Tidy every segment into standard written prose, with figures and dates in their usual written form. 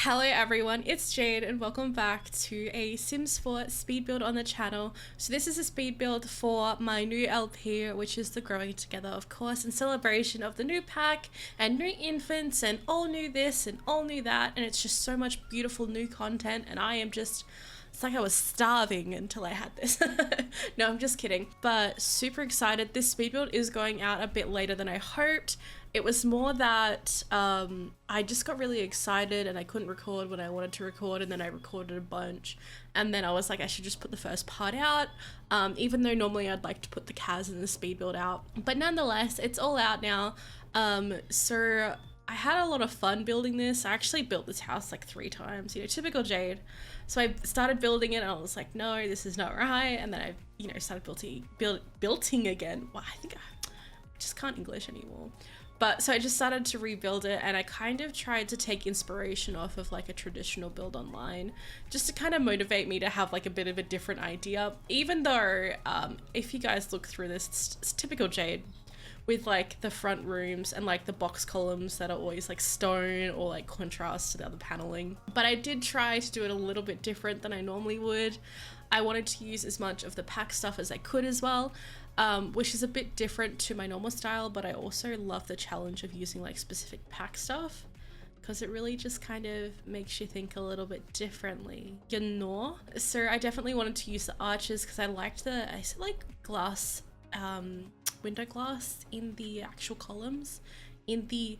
Hello everyone, it's Jade and welcome back to a Sims 4 speed build on the channel. So this is a speed build for my new LP, which is the Growing Together, of course, in celebration of the new pack and new infants and all new this and all new that, and it's just so much beautiful new content, and I am just, it's like I was starving until I had this. No, I'm just kidding, but super excited. This speed build is going out a bit later than I hoped. It was more that I just got really excited and I couldn't record when I wanted to record, and then I recorded a bunch, and then I was like, I should just put the first part out, even though normally I'd like to put the CAS and the speed build out, but nonetheless it's all out now. So I had a lot of fun building this. I actually built this house like 3 times, you know, typical Jade. So I started building it and I was like, no, this is not right, and then I, you know, started building again. Well, I think I just can't English anymore. But so I just started to rebuild it, and I kind of tried to take inspiration off of like a traditional build online, just to kind of motivate me to have like a bit of a different idea. Even though if you guys look through this, it's typical Jade with like the front rooms and like the box columns that are always like stone or like contrast to the other paneling. But I did try to do it a little bit different than I normally would. I wanted to use as much of the pack stuff as I could as well, which is a bit different to my normal style, but I also love the challenge of using like specific pack stuff, because it really just kind of makes you think a little bit differently, you know? So I definitely wanted to use the arches because I liked I said like glass, window glass in the actual columns, in the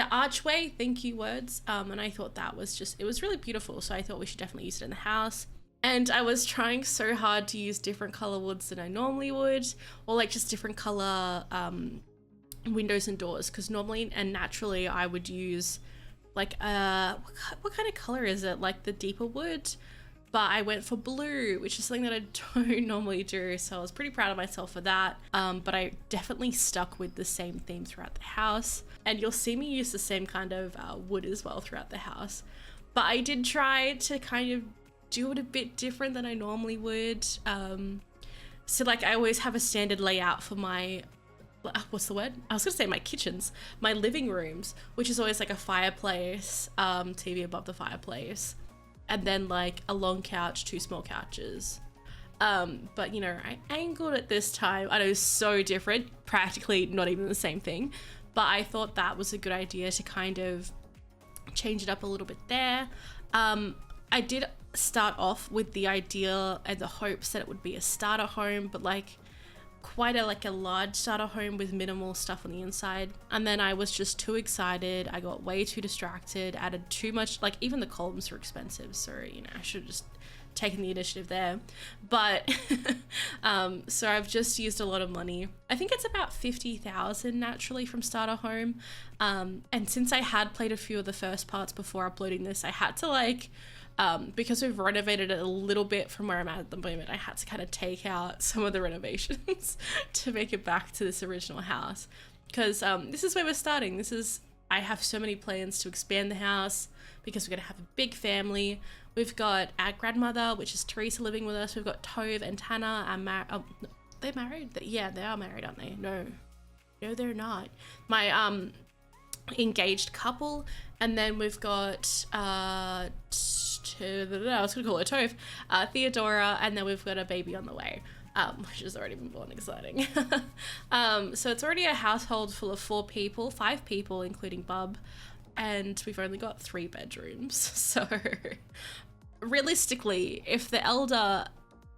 archway, thank you words, and I thought that was just, it was really beautiful, so I thought we should definitely use it in the house. And I was trying so hard to use different color woods than I normally would, or like just different color windows and doors, because normally and naturally I would use like what kind of color is it, like the deeper wood, but I went for blue, which is something that I don't normally do, so I was pretty proud of myself for that. But I definitely stuck with the same theme throughout the house, and you'll see me use the same kind of wood as well throughout the house. But I did try to kind of do it a bit different than I normally would. So like I always have a standard layout for my, what's the word? I was gonna say my kitchens, my living rooms, which is always like a fireplace, TV above the fireplace, and then like a long couch, 2 small couches. But you know, I angled it this time. I know it's so different, practically not even the same thing, but I thought that was a good idea to kind of change it up a little bit there. I did start off with the idea and the hopes that it would be a starter home, but like quite a large starter home with minimal stuff on the inside. And then I was just too excited. I got way too distracted, added too much, like even the columns were expensive, so you know, I should have just taken the initiative there. But so I've just used a lot of money. I think it's about 50,000 naturally from starter home. And since I had played a few of the first parts before uploading this, I had to like, because we've renovated it a little bit from where I'm at the moment, I had to kind of take out some of the renovations to make it back to this original house, because this is where we're starting. I have so many plans to expand the house because we're going to have a big family. We've got our grandmother, which is Teresa, living with us. We've got Tove and Tanner, they're married? Yeah, they are married, aren't they? No, they're not. My engaged couple, and then we've got I was gonna call her Tove, Theodora, and then we've got a baby on the way, which has already been born. Exciting. So it's already a household full of 5 people including Bub, and we've only got 3 bedrooms. So realistically, if the elder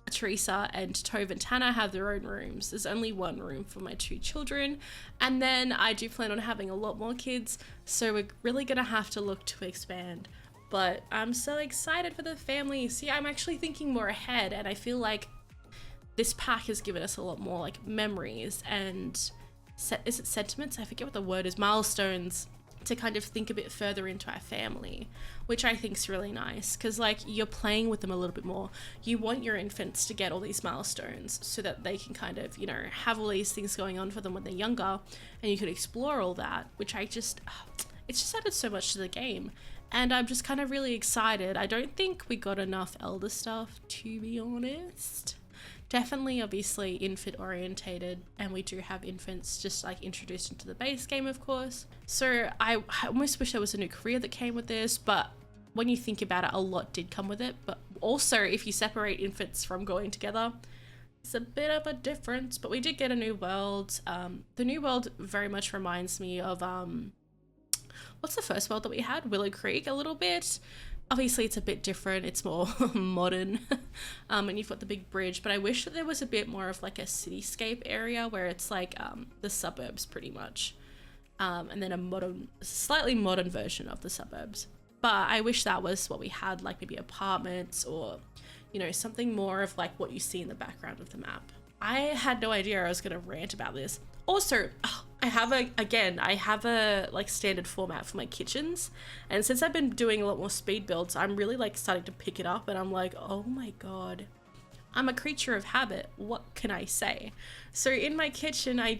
Teresa and Tove and Tanner have their own rooms, there's only 1 room for my 2 children, and then I do plan on having a lot more kids, so we're really gonna have to look to expand. But I'm so excited for the family. See, I'm actually thinking more ahead, and I feel like this pack has given us a lot more like memories and is it sentiments? I forget what the word is, milestones, to kind of think a bit further into our family, which I think is really nice, because like you're playing with them a little bit more. You want your infants to get all these milestones so that they can kind of, you know, have all these things going on for them when they're younger, and you could explore all that, which it's just added so much to the game. And I'm just kind of really excited. I don't think we got enough elder stuff, to be honest. Definitely, obviously, infant orientated, and we do have infants just like introduced into the base game, of course. So I almost wish there was a new career that came with this, but when you think about it, a lot did come with it. But also, if you separate infants from going together, it's a bit of a difference. But we did get a new world. The new world very much reminds me of what's the first world that we had? Willow Creek, a little bit. Obviously, it's a bit different. It's more modern, and you've got the big bridge. But I wish that there was a bit more of like a cityscape area where it's like the suburbs, pretty much, and then a slightly modern version of the suburbs. But I wish that was what we had, like maybe apartments or, you know, something more of like what you see in the background of the map. I had no idea I was going to rant about this. Also, I have a like standard format for my kitchens, and since I've been doing a lot more speed builds, I'm really like starting to pick it up, and I'm like, oh my god, I'm a creature of habit. What can I say? So in my kitchen, I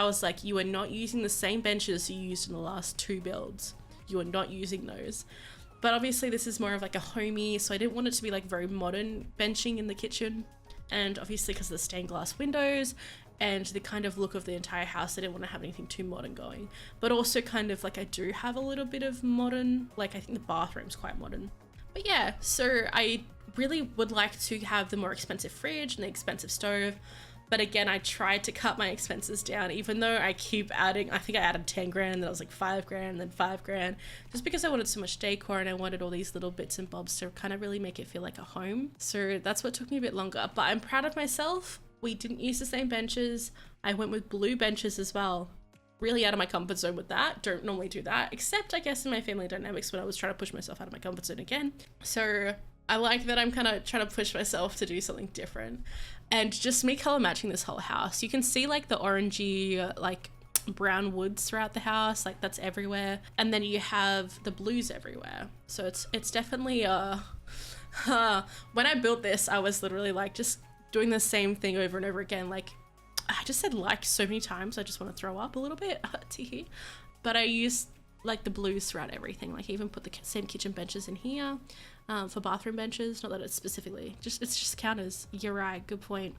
was like, you are not using the same benches you used in the last 2 builds. You are not using those. But obviously this is more of like a homey, so I didn't want it to be like very modern benching in the kitchen. And obviously because of the stained glass windows and the kind of look of the entire house, I didn't want to have anything too modern going. But also kind of like I do have a little bit of modern, like I think the bathroom's quite modern. But yeah, so I really would like to have the more expensive fridge and the expensive stove. But again, I tried to cut my expenses down, even though I keep adding, I think I added 10 grand, and then I was like 5 grand, and then 5 grand, just because I wanted so much decor and I wanted all these little bits and bobs to kind of really make it feel like a home. So that's what took me a bit longer, but I'm proud of myself. We didn't use the same benches. I went with blue benches as well. Really out of my comfort zone with that. Don't normally do that, except I guess in my family dynamics when I was trying to push myself out of my comfort zone again. So I like that I'm kind of trying to push myself to do something different. And just me color matching this whole house. You can see like the orangey, like brown woods throughout the house, like that's everywhere. And then you have the blues everywhere. So it's definitely, when I built this, I was literally like just doing the same thing over and over again. Like I just said like so many times, I just want to throw up a little bit, but I used like the blues throughout everything. Like I even put the same kitchen benches in here for bathroom benches. Not that it's specifically, it's just counters. You're right, good point.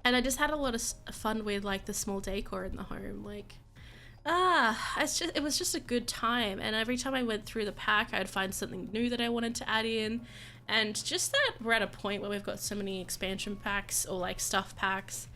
And I just had a lot of fun with like the small decor in the home. Like, it was just a good time. And every time I went through the pack, I'd find something new that I wanted to add in. And just that we're at a point where we've got so many expansion packs or like stuff packs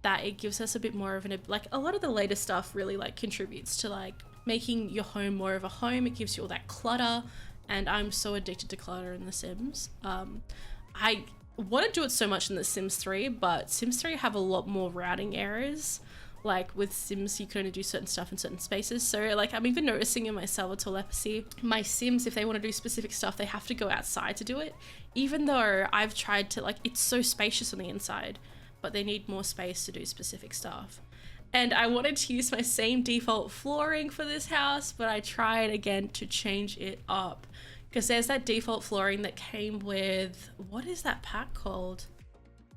that it gives us a bit more of like a lot of the later stuff really like contributes to like making your home more of a home. It gives you all that clutter, and I'm so addicted to clutter in The Sims. I want to do it so much in The Sims 3, but Sims 3 have a lot more routing errors. Like with Sims, you can only do certain stuff in certain spaces. So like I'm even noticing in my cellar telepathy, my Sims, if they want to do specific stuff, they have to go outside to do it. Even though I've tried to, like, it's so spacious on the inside, but they need more space to do specific stuff. And I wanted to use my same default flooring for this house, but I tried again to change it up. Because there's that default flooring that came with, what is that pack called?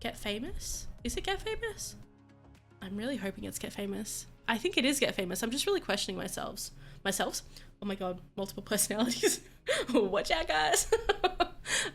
Get Famous? Is it Get Famous? I'm really hoping it's Get Famous. I think it is Get Famous. I'm just really questioning myself. Oh my god, multiple personalities. Watch out, guys.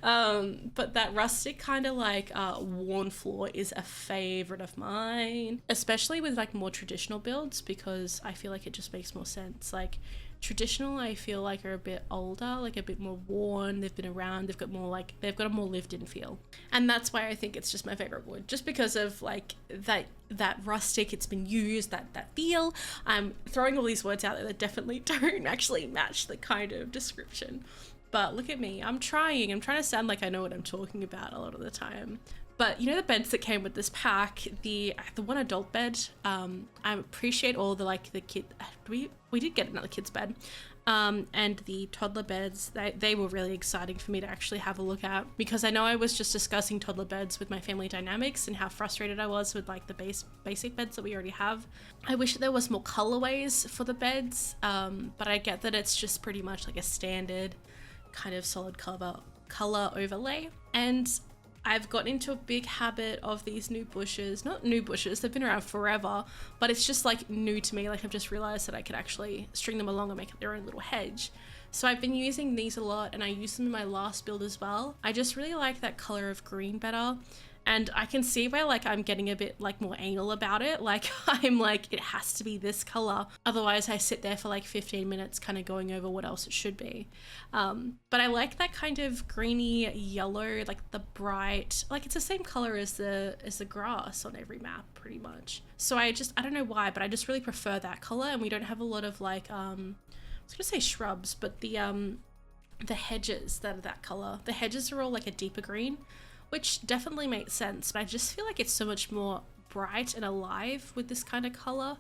But that rustic kind of like worn floor is a favorite of mine, especially with like more traditional builds, because I feel like it just makes more sense. Like traditional, I feel like are a bit older, like a bit more worn. They've been around. They've got a more lived-in feel, and that's why I think it's just my favorite wood, just because of like that rustic. It's been used, that feel. I'm throwing all these words out there that definitely don't actually match the kind of description. But look at me, I'm trying to sound like I know what I'm talking about a lot of the time. But you know the beds that came with this pack, the one adult bed, I appreciate all the like the kid, we did get another kid's bed, and the toddler beds, they were really exciting for me to actually have a look at, because I know I was just discussing toddler beds with my family dynamics and how frustrated I was with like the basic beds that we already have. I wish that there was more colorways for the beds, but I get that it's just pretty much like a standard kind of solid color overlay. And I've gotten into a big habit of these new bushes. Not new bushes, they've been around forever, but it's just like new to me. Like I've just realized that I could actually string them along and make their own little hedge. So I've been using these a lot, and I used them in my last build as well. I just really like that color of green better. And I can see where like I'm getting a bit like more anal about it. Like I'm like, it has to be this color. Otherwise I sit there for like 15 minutes kind of going over what else it should be. But I like that kind of greeny yellow, like the bright, like it's the same color as the grass on every map pretty much. So I don't know why, but I just really prefer that color. And we don't have a lot of like, I was gonna say shrubs, but the hedges that are that color. The hedges are all like a deeper green, which definitely makes sense, but I just feel like it's so much more bright and alive with this kind of color.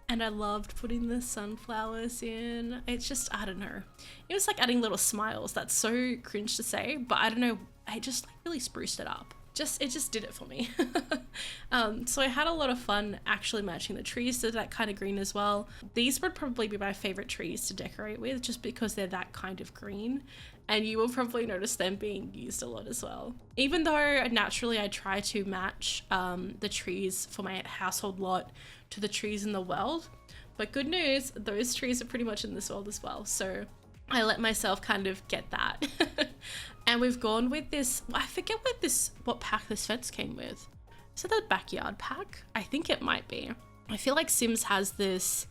And I loved putting the sunflowers in. It's just, I don't know. It was like adding little smiles. That's so cringe to say, but I don't know. I just like really spruced it up. It just did it for me. So I had a lot of fun actually matching the trees to that kind of green as well. These would probably be my favorite trees to decorate with, just because they're that kind of green. And you will probably notice them being used a lot as well. Even though naturally I try to match the trees for my household lot to the trees in the world. But good news, those trees are pretty much in this world as well. So I let myself kind of get that. And we've gone with this, I forget what pack this fence came with. Is it the backyard pack? I think it might be. I feel like Sims has this,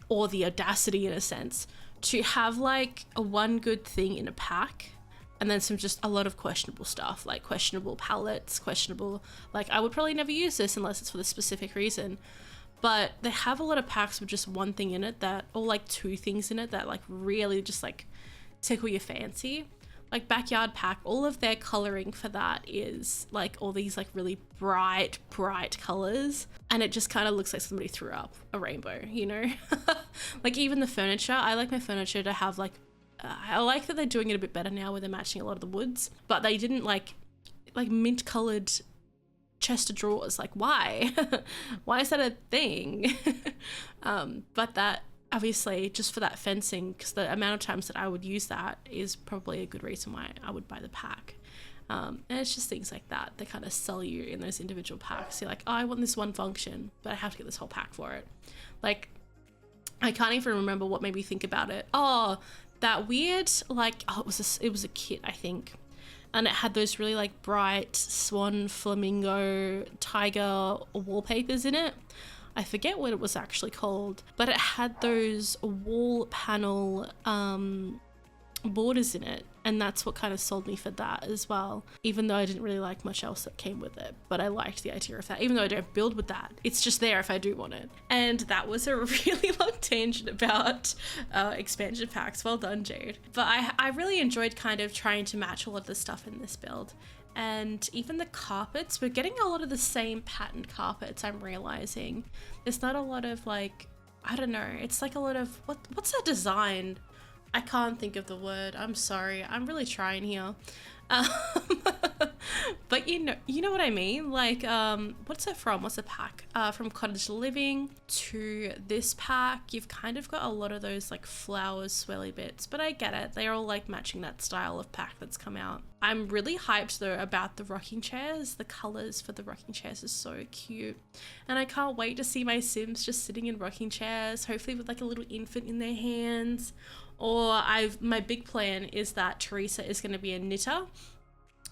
or the audacity in a sense, to have like a one good thing in a pack and then a lot of questionable stuff, like questionable palettes, questionable, like I would probably never use this unless it's for the specific reason. But they have a lot of packs with just one thing in it or like two things in it that like really just like tickle your fancy. Like backyard pack, all of their coloring for that is like all these like really bright colors, and it just kind of looks like somebody threw up a rainbow, you know? Like even the furniture, I like my furniture to have like, I like that they're doing it a bit better now where they're matching a lot of the woods, but they didn't like mint colored chest of drawers. Like why? Why is that a thing? But that, obviously, just for that fencing, because the amount of times that I would use that is probably a good reason why I would buy the pack. And it's just things like that. They kind of sell you in those individual packs. You're like, oh, I want this one function, but I have to get this whole pack for it. Like, I can't even remember what made me think about it. Oh, that weird, like, oh, it was a kit, I think. And it had those really like bright swan, flamingo, tiger wallpapers in it. I forget what it was actually called, but it had those wall panel borders in it, and that's what kind of sold me for that as well, even though I didn't really like much else that came with it. But I liked the idea of that, even though I don't build with that. It's just there if I do want it. And that was a really long tangent about expansion packs. Well done, Jade. But I really enjoyed kind of trying to match all of the stuff in this build. And even the carpets, we're getting a lot of the same patterned carpets, I'm realizing. There's not a lot of like, I don't know, it's like a lot of, what's that design? I can't think of the word, I'm sorry, I'm really trying here. But you know what I mean? Like, what's it from? What's the pack? From Cottage Living to this pack, you've kind of got a lot of those like flowers, swirly bits, but I get it. They're all like matching that style of pack that's come out. I'm really hyped though about the rocking chairs. The colors for the rocking chairs is so cute. And I can't wait to see my Sims just sitting in rocking chairs, hopefully with like a little infant in their hands. Or my big plan is that Teresa is going to be a knitter.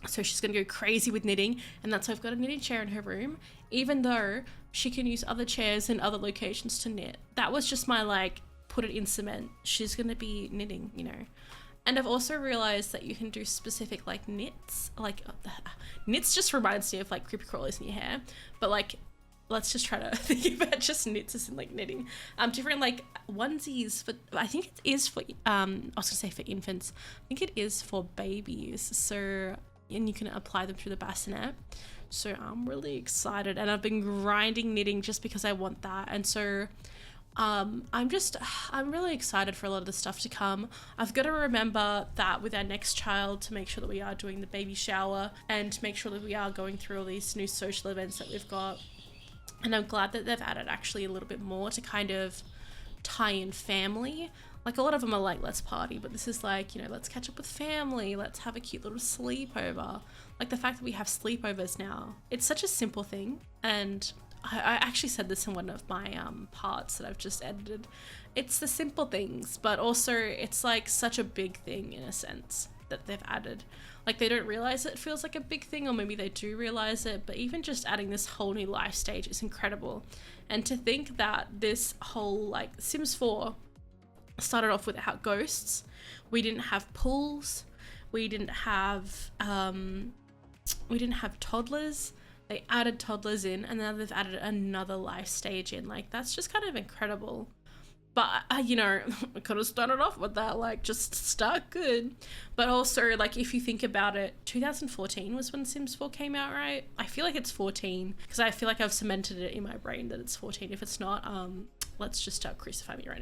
So she's going to go crazy with knitting, and that's why I've got a knitting chair in her room, even though she can use other chairs in other locations to knit. That was just my like, put it in cement. She's going to be knitting, you know. And I've also realized that you can do specific like knits, like knits just reminds me of like creepy crawlies in your hair, but like, let's just try to think about just knits as in like knitting. Different like onesies for, I think it is for, I was gonna say for infants. I think it is for babies. So, and you can apply them through the bassinet. So I'm really excited, and I've been grinding knitting just because I want that. And so I'm really excited for a lot of the stuff to come. I've got to remember that with our next child to make sure that we are doing the baby shower and make sure that we are going through all these new social events that we've got. And I'm glad that they've added actually a little bit more to kind of tie in family. Like a lot of them are like, let's party, but this is like, you know, let's catch up with family. Let's have a cute little sleepover. Like the fact that we have sleepovers now, it's such a simple thing. And I actually said this in one of my parts that I've just edited. It's the simple things, but also it's like such a big thing in a sense that they've added. Like, they don't realize it feels like a big thing, or maybe they do realize it, but even just adding this whole new life stage is incredible. And to think that this whole, like, Sims 4 started off without ghosts. We didn't have pools. We didn't have toddlers. They added toddlers in, and now they've added another life stage in. Like, that's just kind of incredible. But, you know, we could have started off with that, like, just start good. But also, like, if you think about it, 2014 was when Sims 4 came out, right? I feel like it's 14, because I feel like I've cemented it in my brain that it's 14. If it's not, let's just crucify me right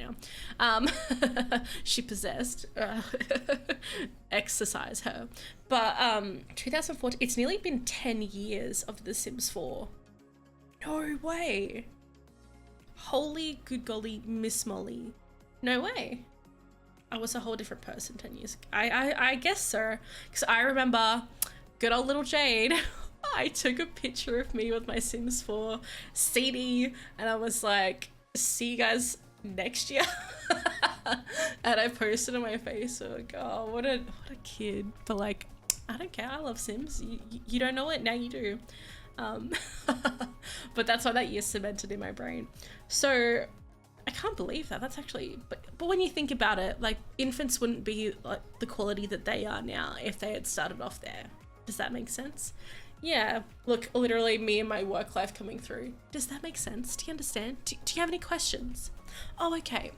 now. She possessed. Exercise her. But 2014, it's nearly been 10 years of The Sims 4. No way. Holy good golly, Miss Molly. No way. I was a whole different person 10 years ago. I guess so. Because I remember good old little Jade. I took a picture of me with my Sims 4 CD, and I was like, see you guys next year. And I posted on my Facebook, oh, what a kid. But like, I don't care, I love Sims. You don't know it, now you do. But that's why that year cemented in my brain. So I can't believe that. That's actually, but when you think about it, like, infants wouldn't be like the quality that they are now if they had started off there. Does that make sense? Yeah, look, literally me and my work life coming through. Does that make sense? Do you understand? Do you have any questions? Oh, okay.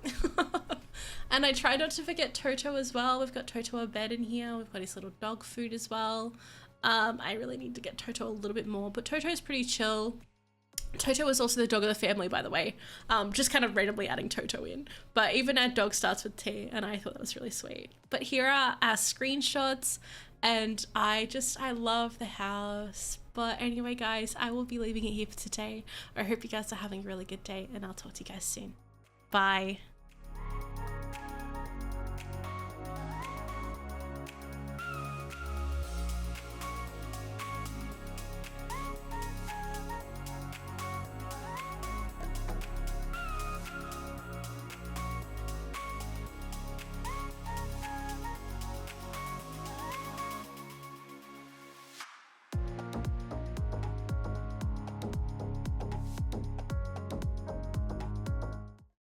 And I try not to forget Toto as well. We've got Toto a bed in here. We've got his little dog food as well. I really need to get Toto a little bit more, but Toto's pretty chill. Toto is also the dog of the family, by the way. Just kind of randomly adding Toto in. But even our dog starts with T, and I thought that was really sweet. But here are our screenshots, and I love the house. But anyway, guys, I will be leaving it here for today. I hope you guys are having a really good day, and I'll talk to you guys soon. Bye.